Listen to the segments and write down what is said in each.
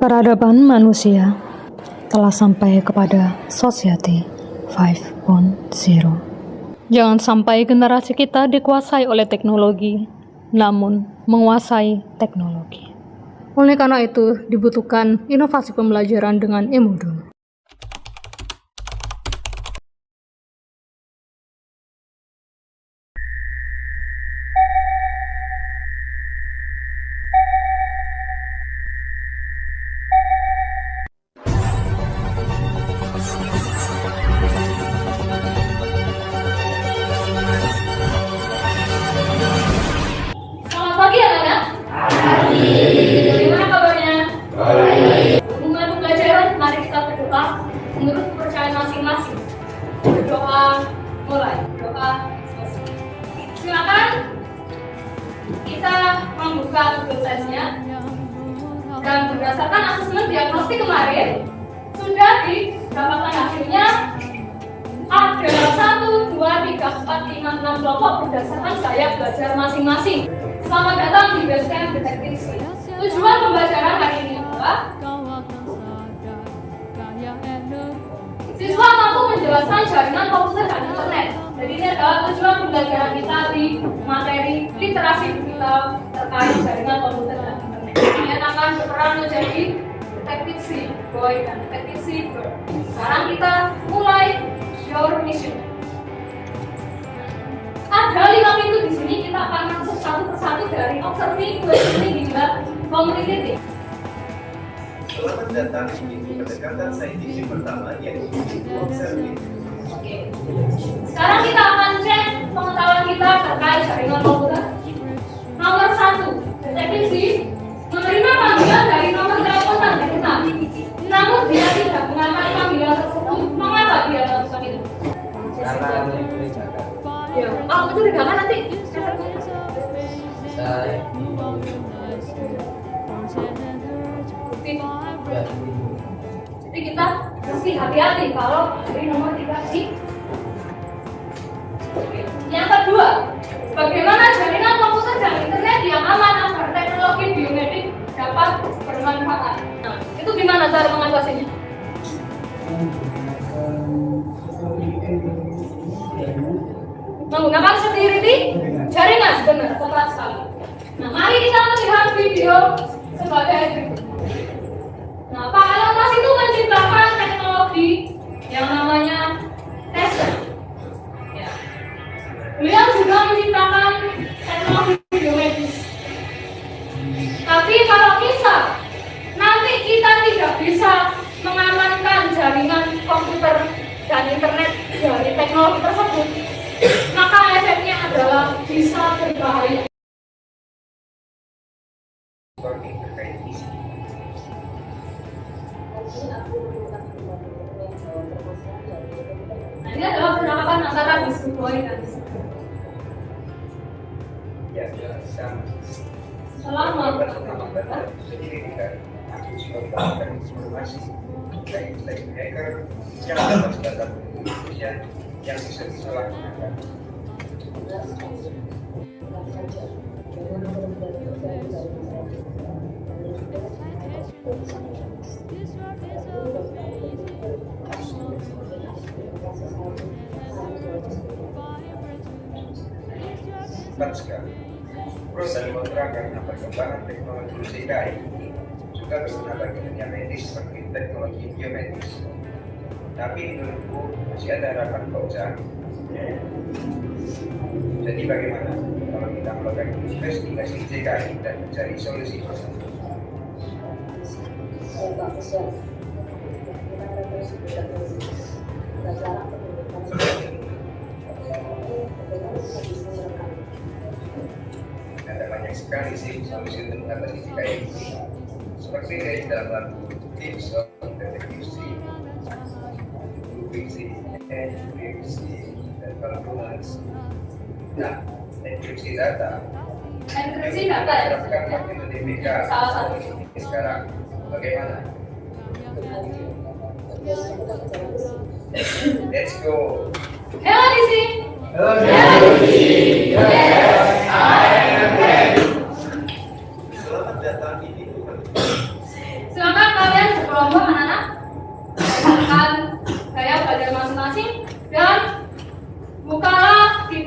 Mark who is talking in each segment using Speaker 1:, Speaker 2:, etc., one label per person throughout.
Speaker 1: Peradaban manusia telah sampai kepada Society 5.0. Jangan sampai generasi kita dikuasai oleh teknologi, namun menguasai teknologi. Oleh karena itu, dibutuhkan inovasi pembelajaran dengan e-modul.
Speaker 2: Selamat pagi anak-anak. Bagaimana kabarnya? Mulai pembelajaran, mari kita berdoa menurut kepercayaan masing-masing. Berdoa mulai. Doa selesai. Silakan kita membuka Google Slides-nya dan berdasarkan asesmen diagnostik kemarin sudah didapatkan hasilnya ada 1, 2, 3, 4, 5, 6 kelompok berdasarkan gaya belajar masing-masing. Selamat datang di Basecamp Detektif. Tujuan pembelajaran hari ini adalah siswa mampu menjelaskan jaringan komputer dan internet. Jadi ini adalah tujuan pembelajaran kita di materi literasi digital terkait jaringan komputer dan internet. Kalian akan berperan menjadi detektif si boy dan detektif si girl. Sekarang kita mulai your mission. Ada 5 pintu di sini, kita akan masuk satu persatu dari observing, questioning hingga communicating.
Speaker 3: Selamat datang di pendekatan saintifik pertama yaitu observing.
Speaker 2: Oke. Sekarang kita akan cek pengetahuan kita terkait jaringan komputer. Nomor 1, detektif C menerima panggilan dari nomor telepon tak dikenal. Namun dia tidak mengambil panggilan tersebut. Mengapa dia melakukan itu?
Speaker 3: Karena mencurigakan.
Speaker 2: Ya, kalau mencurigakan nanti
Speaker 3: Saya
Speaker 2: bukti. Jadi kita mesti hati-hati kalau dari nomor 3 sih. Yang kedua, bagaimana jaringan komputer dan internet yang aman agar teknologi biometrik dapat bermanfaat. Nah, itu gimana cara mengatasinya? Menggunakan security jaringan, benar, tepat sekali. Nah, mari kita melihat video sebagai berikut. Nah, Pak Elon Musk itu menciptakan teknologi yang namanya Tesla. Ya. Beliau juga menciptakan teknologi biometris. Tapi kalau misal nanti kita tidak bisa mengamankan jaringan komputer dan internet dari teknologi tersebut, maka efeknya adalah bisa berbahaya.
Speaker 3: terkait isi.
Speaker 2: Nah, ini adalah penerapan antara Bisboy dan Bisboy.
Speaker 3: Ya, sama.
Speaker 2: Selama
Speaker 3: penyelidikan akses informasi baik hacker yang dapat data Indonesia yang bisa disalahgunakan. Cepat sekali. Pro dan kontra karena perkembangan teknologi CKI ini juga berguna bagi dunia medis seperti teknologi biometris. Tapi menurutku masih ada harapan bocah. Jadi bagaimana kalau kita melakukan investigasi CKI dan mencari solusi masalah? Ada banyak sekali sih solusi untuk mengatasi CKI ini. Seperti dari dalam lagu Tips of Detektif enkripsi, dan kalkulasi. Nah, enkripsi data diterapkan waktu itu DPK
Speaker 2: salah satu.
Speaker 3: sekarang bagaimana? Let's go.
Speaker 2: Hello Disi.
Speaker 3: Selamat datang di Tidur.
Speaker 2: Silakan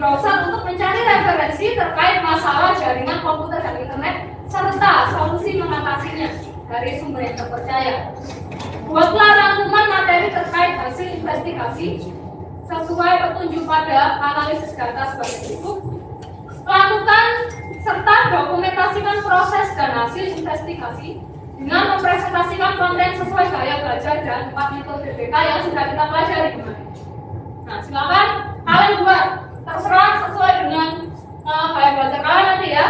Speaker 2: browser untuk mencari referensi terkait masalah jaringan komputer dan internet serta solusi mengatasinya dari sumber yang terpercaya. Buatlah rangkuman materi terkait hasil investigasi sesuai petunjuk pada analisis data sebagai berikut. Lakukan serta dokumentasikan proses dan hasil investigasi dengan mempresentasikan konten sesuai gaya belajar dan 4 metode BK yang sudah kita pelajari kemarin. Nah, silakan kalian buat, terserah sesuai dengan gaya belajar kalian nanti ya.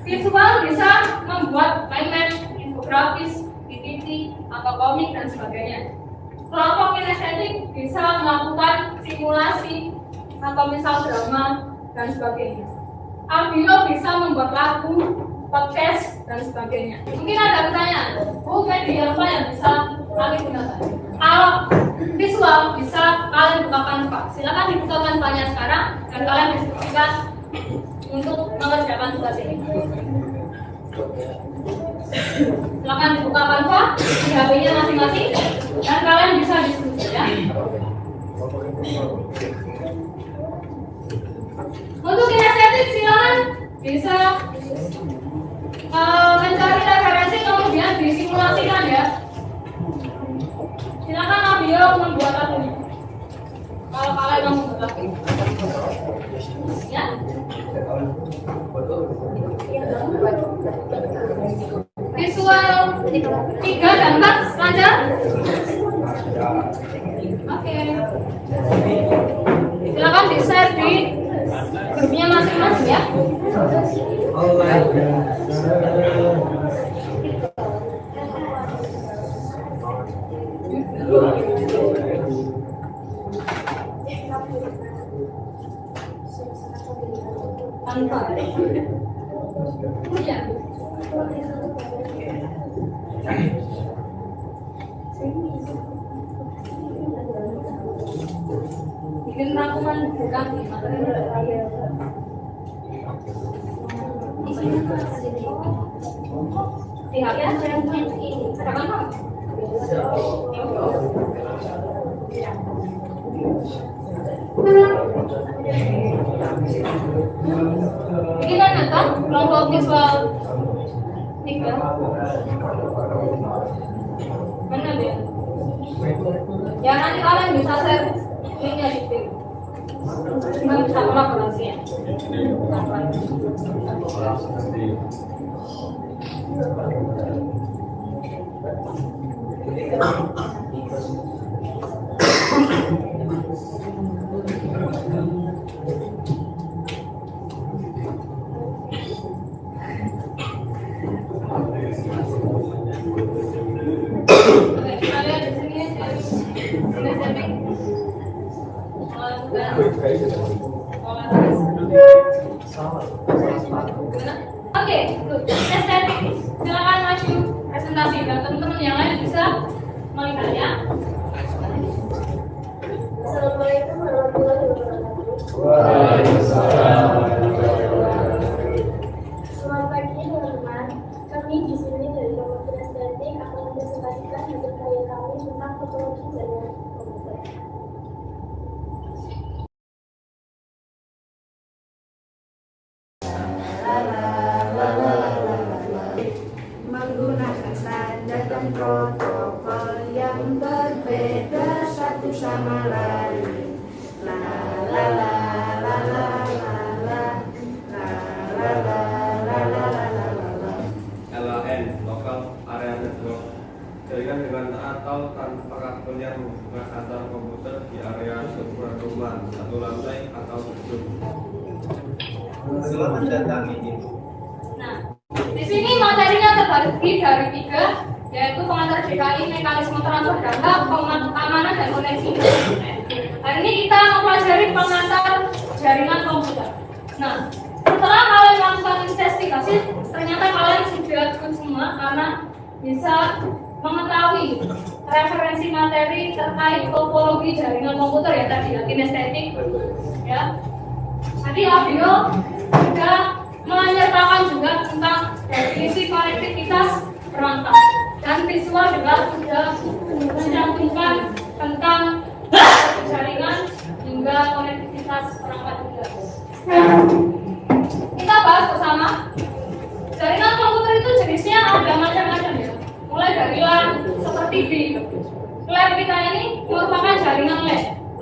Speaker 2: Visual bisa membuat meme, infografis, PPT, atau komik dan sebagainya. Kelompok kinestetik bisa melakukan simulasi atau misal drama dan sebagainya. Audio bisa membuat lagu, podcast dan sebagainya. Mungkin ada pertanyaan, media apa yang bisa kalian gunakan? Kalau visual bisa kalian buka Canva. Silakan dibuka Canva-nya sekarang dan kalian diskusikan untuk mengerjakan tugas ini. Silakan dibuka Canva di HP-nya masing-masing dan kalian bisa diskusi ya. Untuk kinestetik silakan bisa mencari referensi kemudian disimulasikan ya. Silakan audio membuat lagunya. Kalau kalian mau membuat lagu, ya. Visual 3 dan 4 lancar. Oke. Silakan di share di grupnya masing-masing ya. Iya. Bikin rangkuman bukan materi lihat ya, ada kan? Bikin kan kelompok visual 3. Benar ya? Ya nanti kalian bisa share linknya di sini. Kita bisa kolaborasi ya. Oke, estetik. Silakan maju presentasi dan teman-teman yang lain bisa melihatnya.
Speaker 4: Assalamualaikum warahmatullahi wabarakatuh.
Speaker 5: Waalaikumsalam warahmatullahi wabarakatuh.
Speaker 4: Selamat pagi teman-teman. Kami di sini dari Kementerian Estetik akan mempresentasikan hasil karya kami tentang topologi jaringan komputer.
Speaker 5: Menggunakan standar dan protokol yang berbeda satu sama lain. La la la la la la la la la la la la la la.
Speaker 6: LAN Local Area Network jaringan dengan atau tanpa kabel yang menghubungkan antar komputer di area sebuah rumah, satu lantai atau gedung.
Speaker 3: Selamat datang di
Speaker 2: Nah, di sini materinya terbagi dari 3, yaitu pengantar DKI, mekanisme transfer data, keamanan dan koneksi. Hari ini kita mempelajari pengantar jaringan komputer. Nah, setelah kalian melakukan investigasi, ternyata kalian sudah good semua karena bisa mengetahui referensi materi terkait topologi jaringan komputer ya tadi ya, kinestetik ya. Tadi audio sudah menyertakan juga tentang definisi konektivitas perangkat dan visual juga sudah mencantumkan tentang jaringan hingga konektivitas perangkat juga. Kita bahas bersama. Jaringan komputer itu jenisnya ada macam-macam ya. Mulai dari LAN seperti di lab kita ini merupakan jaringan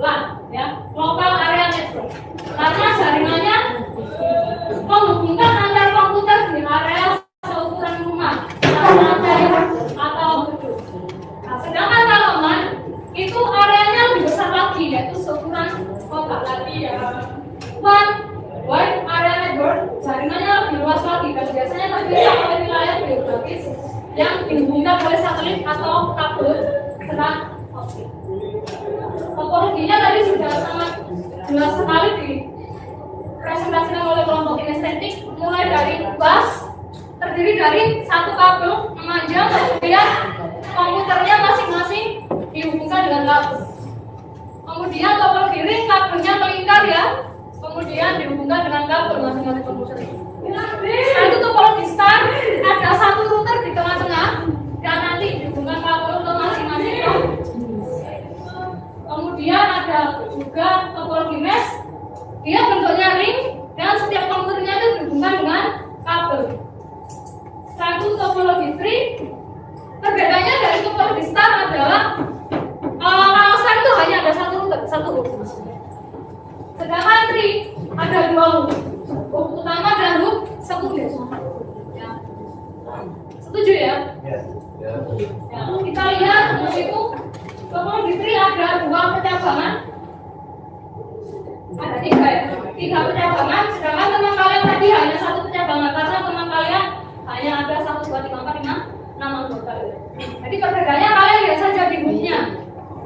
Speaker 2: LAN ya, local area network. Karena jaringannya menghubungkan antar komputer di area seukuran rumah atau gedung. Nah, sedangkan kalau LAN itu areanya lebih besar lagi, yaitu seukuran kota tadi ya. Wide area network jaringannya lebih luas lagi dan biasanya terpisah oleh wilayah geografis yang dihubungkan oleh satelit atau kabel serat optik. Topologinya tadi sudah sangat jelas sekali dipresentasikan oleh kelompok kinestetik, mulai dari bus terdiri dari satu kabel memanjang, kemudian komputernya masing-masing dihubungkan dengan kabel. Kemudian topologi ring, kabelnya melingkar ya, kemudian dihubungkan dengan kabel masing-masing komputer. Setelah itu topologi star, ada satu router di tengah-tengah dan nanti dihubungkan kabel ke masing-masing. Kemudian ada juga topologi mesh, dia bentuknya ring dan setiap komputernya itu dihubungkan dengan kabel. Setelah itu topologi tree, perbedaannya dari topologi star adalah kalau star itu hanya ada satu router, satu hook. Sedangkan tree ada dua hook utama dan hook sekunder. Ya. Setuju ya? Ya. Kita lihat di situ topologi tree ada dua percabangan. Ada tiga ya, tiga percabangan. Sedangkan teman kalian tadi hanya satu percabangan karena teman kalian hanya ada 1, 2, 3, 4, 5, 6 anggota. Jadi perbedaannya kalian lihat saja di hooknya.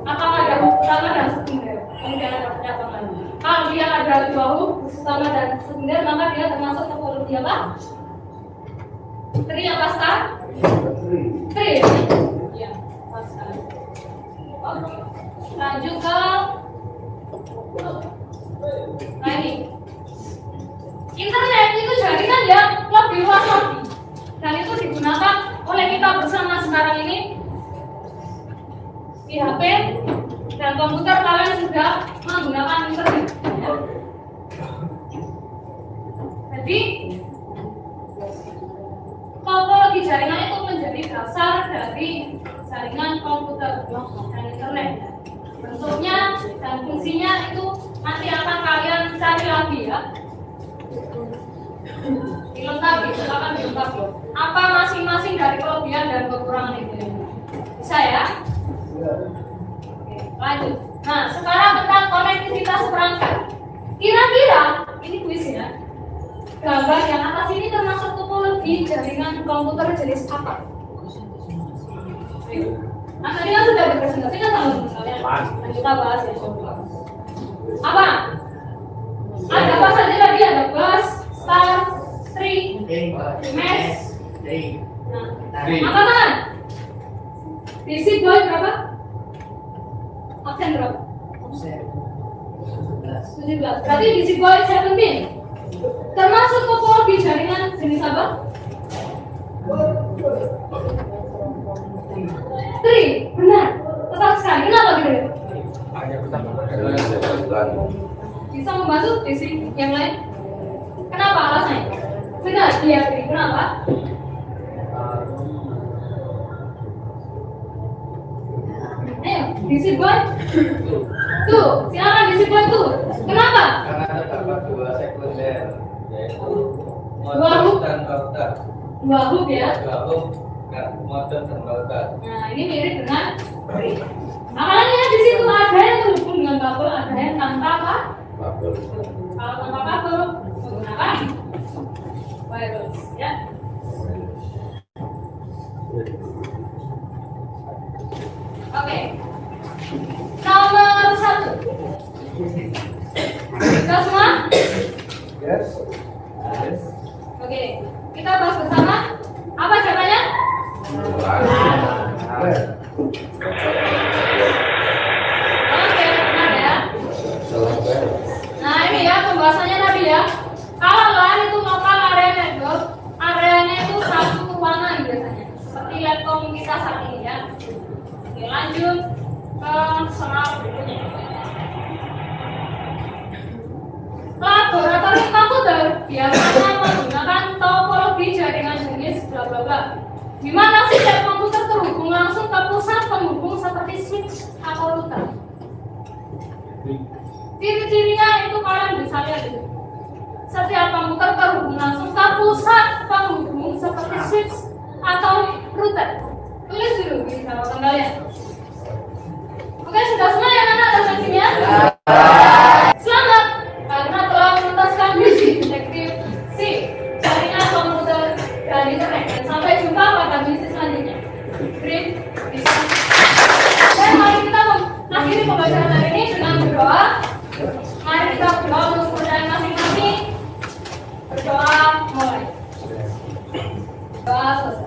Speaker 2: Apakah ada hook utama dan sekunder? Kemudian ada percabangan. Kalau dia ada dua hook utama dan sekunder, maka dia termasuk topologi apa? Tree apa star? Tree. Ya, pas sekali. Oke. Lanjut ke nah ini. Internet itu jaringan yang lebih luas lagi. Dan itu digunakan oleh kita bersama sekarang ini di HP dan komputer kalian sudah menggunakan internet. Jadi topologi jaringan itu menjadi dasar dari jaringan komputer dan internet. Bentuknya dan fungsinya itu nanti akan kalian cari lagi ya. Dilengkapi, silakan dilengkapi. Apa masing-masing dari kelebihan dan kekurangan itu? Bisa ya? Oke, lanjut. Nah, sekarang tentang konektivitas perangkat. Kira-kira ini kuis ya. Gambar yang atas ini termasuk topologi jaringan komputer jenis apa? Nah, tadi kan sudah dipresentasikan sama kalian. Nah, kita bahas ya. Apa? Ada apa saja tadi? Ada bus, star, tree, mesh. Nah, apa kan? Basic boy berapa? Absen berapa? 17. Berarti basic boy 17. Termasuk topologi jaringan jenis apa? Tree, benar. Tepat sekali. Kenapa gitu? Bisa membantu basic yang lain? Kenapa alasannya? Benar, dia tree. Kenapa? Ayo, basic boy. Tuh, silakan basic boy tuh. Kenapa?
Speaker 7: Karena terdapat dua sekunder, yaitu
Speaker 2: Dua hook?
Speaker 7: modem dan router.
Speaker 2: Dua hook ya.
Speaker 7: Dua hook, modem dan router.
Speaker 2: Nah, ini mirip dengan tree. Makanya di situ ada yang terhubung dengan kabel, ada yang tanpa apa?
Speaker 7: Kabel.
Speaker 2: Kalau tanpa kabel menggunakan wireless, ya. Oke. Nomor 1. Kita semua?
Speaker 7: Yes.
Speaker 2: Oke. Kita bahas bersama. Apa jawabannya? Oke, benar ya. Nah ini ya pembahasannya tadi ya. Kalau LAN itu lokal area network, areanya itu satu ruangan biasanya. Seperti laptop kita saat ini ya. Oke, lanjut ke soal berikutnya. Laboratorium bla bla bla. Di mana setiap komputer terhubung langsung ke pusat penghubung seperti switch atau router. Ciri-cirinya itu kalian bisa lihat itu. Setiap komputer terhubung langsung ke pusat penghubung seperti switch atau router. Tulis dulu di catatan kalian. Oke, sudah semua ya anak referensinya? Selamat, karena telah menuntaskan misi detektif C, jaringan komputer dan internet. Dan sampai jumpa pada misi selanjutnya. Green, bisa. Dan mari kita mengakhiri pembelajaran hari ini dengan berdoa. Mari kita berdoa untuk kepercayaan masing-masing. Berdoa mulai. Doa selesai.